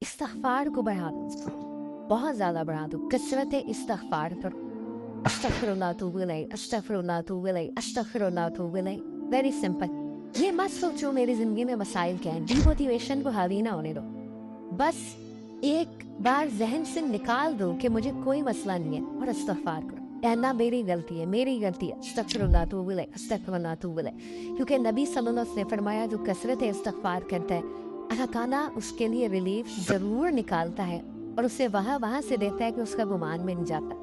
इस्तग़फ़ार को बढ़ा दो, बहुत ज़्यादा बढ़ा दो, कसरत इस्तग़फ़ार करो। अस्तग़फ़िरुल्लाह तौबू इलैह, अस्तग़फ़िरुल्लाह तौबू इलैह, अस्तग़फ़िरुल्लाह तौबू इलैह। Very simple. ये मत सोचो मेरी ज़िंदगी में मसाइल क्या हैं, डिमोटिवेशन को हावी ना होने दो। बस एक बार जहन से निकाल दो कि मुझे कोई मसला नहीं है और इस्तग़फ़ार करो। ना मेरी गलती है, मेरी गलती है, अस्तग़फ़िरुल्लाह तौबू इलैह, अस्तग़फ़िरुल्लाह तौबू इलैह। क्योंकि नबी सल्लल्लाहु अलैहि वसल्लम ने फरमाया जो कसरत इस्तग़फ़ार करता है अल्लाह ताला उसके लिए रिलीफ ज़रूर निकालता है और उसे वहाँ से देता है कि उसका गुमान में नहीं जाता।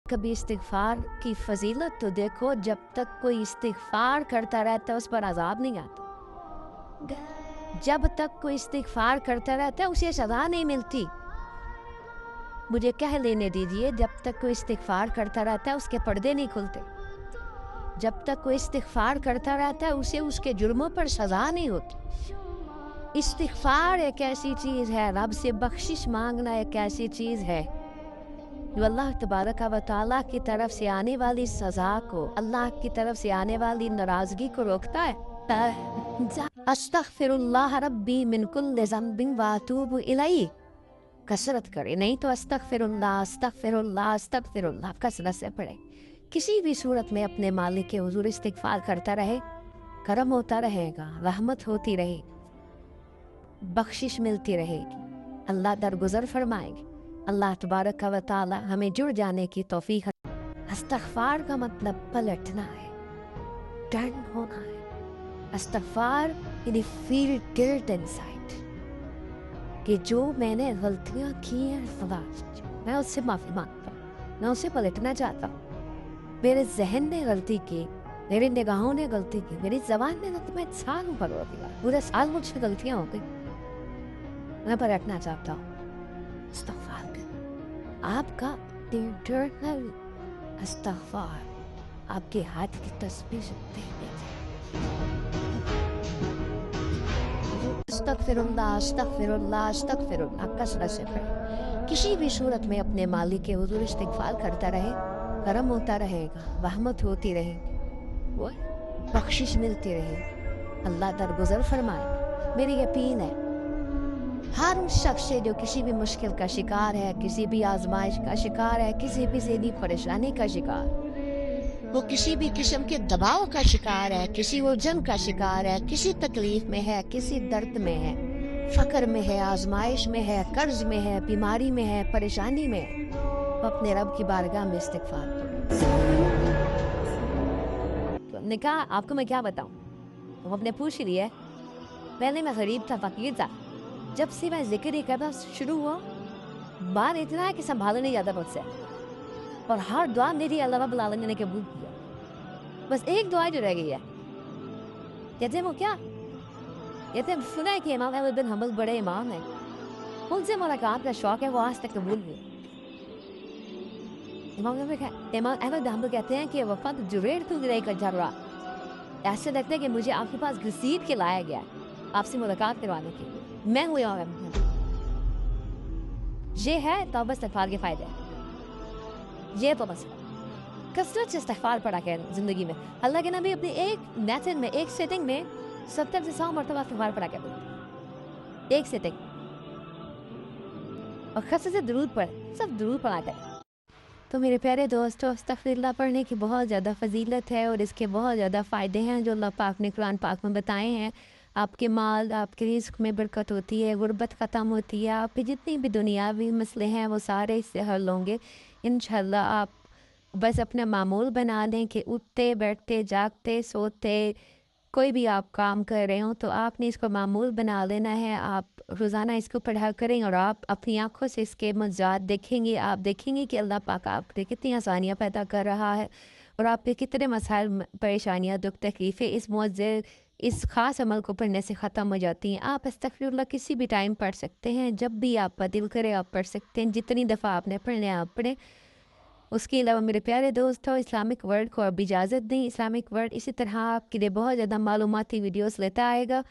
कभी इस्तिग़फ़ार की फ़ज़ीलत तो देखो, जब तक कोई इस्तिग़फ़ार करता रहता है उस पर अज़ाब नहीं आता। जब तक कोई इस्तिग़फ़ार करता रहता है उसे सज़ा नहीं मिलती। मुझे कह लेने दीजिए, जब तक कोई इस्तिग़फ़ार करता रहता है उसके पर्दे नहीं खुलते। जब तक कोई इस्तिग़फ़ार करता रहता है उसे उसके जुर्मों पर सज़ा नहीं होती। इस्तिग़फ़ार एक ऐसी चीज़ है, रब से बख्शिश मांगना एक ऐसी चीज़ है जो अल्लाह तबारक व तआला की तरफ से आने वाली सज़ा को, अल्लाह की तरफ से आने वाली नाराज़गी को रोकता है। अस्तग़फ़िरुल्लाह रब्बी मिन कुल्लि ज़ंबिन व अतूबु इलैह। कसरत करे, नहीं तो अस्तग़फ़िरुल्लाह अस्तग़फ़िरुल्लाह अस्तग़फ़िरुल्लाह कसरत से पढ़े। किसी भी सूरत में अपने मालिक के हुज़ूर इस्तिग़फ़ार करता रहे, करम होता रहेगा, रहमत होती रहेगी, बख्शिश मिलती रहेगी, अल्लाह दरगुजर फरमाएंगे। अल्लाह तबारक व तआला हमें जुड़ जाने की तौफीक। इस्तग़फ़ार का मतलब पलटना है, टर्न होना है। इस्तग़फ़ार यानी फील गिल्ट इनसाइड कि जो मैंने गलतियां की हैं खुदा मैं उससे माफ़ी मांगता हूँ, मैं उससे पलटना चाहता हूँ। मेरे जहन ने गलती की, मेरी निगाहों ने गलती की, मेरी ज़बान ने गलती, मैं इंसान हूँ परवरदिगार, पूरे साल मुझसे गलतियाँ हो गई, मैं पलटना चाहता हूँ। इस्तग़फ़ार आपका इंटरनल इस्तग़फ़ार आपके हाथ की तस्बीह सुनते हैं। अस्तग़फ़िरुल्लाह अस्तग़फ़िरुल्लाह अस्तग़फ़िरुल्लाह कसरत से पढ़े। किसी भी सूरत में अपने मालिक के हुज़ूर इस्तिग़फ़ार करता रहे, करम होता रहेगा, रहमत होती रहेगी, वो बख्शिश मिलती रहेगी, अल्लाह दरगुजर फरमाएगा। मेरी यकीन है हर उस शख्स से जो किसी भी मुश्किल का शिकार है, किसी भी आजमाइश का शिकार है, किसी भी ज़हनी परेशानी का शिकार, वो किसी भी किस्म के दबाव का शिकार है, किसी उलझन का शिकार है, किसी तकलीफ में है, किसी दर्द में है, फ़क्र में है, आजमाइश में है, कर्ज में है, बीमारी में है, परेशानी में है, वो अपने रब की बारगाह में इस्तिग़फ़ार करो। ने कहा आपको मैं क्या बताऊं, वो अपने पूछ लिया। पहले मैं गरीब था, फ़कीर था, जब से मैं जिक्र ही करना शुरू हुआ, माल इतना है कि संभाला नहीं जाता मुझसे, और हर दुआ मेरी अल्लाह रब्बुल आलमीन ने कबूल किया। बस एक दुआ जो रह गई है। कहते हैं वो क्या? कहते हैं सुना है कि इमाम अहमद बिन हंबल बड़े इमाम हैं, उनसे मुलाकात का शौक है, वो आज तक कबूल हुई। इमाम अहमद बिन हंबल कहते हैं कि वफ़द जुरैरतु इलैका जर्रा, ऐसे लगता है कि मुझे आपके पास घसीट के लाया गया है आपसे मुलाकात करवाने के लिए। मैं हुई इमाम अहमद। ये है तौबा इस्तिग़फ़ार के फ़ायदे, ये तो बस कसरत से इस्तिग़फ़ार पढ़ा कर ज़िंदगी में। अल्लाह के नबी अपनी एक नेचर में, एक सेटिंग में 70 से 100 मरतबा इस्तिग़फ़ार पढ़ा करते थे, एक सेटिंग। और कसरत से दुरूद पढ़े, सब दुरूद पढ़ा करें। तो मेरे प्यारे दोस्तों, अस्तग़फ़िरुल्लाह पढ़ने की बहुत ज़्यादा फ़जीलत है और इसके बहुत ज़्यादा फ़ायदे हैं जो अल्लाह पाक ने कुरान पाक में बताए हैं। आपके माल, आपके रिज़्क़ में बरकत होती है, गुर्बत ख़त्म होती है, आपके जितनी भी दुनियावी मसले हैं वो सारे इससे हल होंगे इंशाअल्लाह। आप बस अपना मामूल बना लें कि उठते, बैठते, जागते, सोते, कोई भी आप काम कर रहे हो तो आपने इसको मामूल बना लेना है। आप रोज़ाना इसको पढ़ा करें और आप अपनी आँखों से इसके मज़ाद देखेंगे। आप देखेंगे कि अल्लाह पाक आप पे कितनी आसानियाँ पैदा कर रहा है और आप पे कितने मसाइल, परेशानियाँ, दुख तकलीफ़ें इस मुअज़्ज़ज़, इस ख़ास अमल को पढ़ने से ख़त्म हो जाती हैं। आप अस्तग़फ़िरुल्लाह किसी भी टाइम पढ़ सकते हैं, जब भी आपका दिल करे आप पढ़ सकते हैं, जितनी दफ़ा आपने पढ़ना है आप पढ़ें। उसके अलावा मेरे प्यारे दोस्तों, इस्लामिक वर्ल्ड को अब इजाज़त दें। इस्लामिक वर्ल्ड इसी तरह आपके लिए बहुत ज़्यादा मालूमाती वीडियोस लेता आएगा।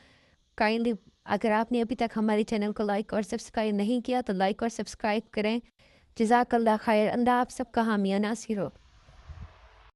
काइंडली अगर आपने अभी तक हमारे चैनल को लाइक और सब्सक्राइब नहीं किया तो लाइक और सब्सक्राइब करें। जज़ाकल्लाह खैर। अल्लाह आप सबका हामिया नासिर हो।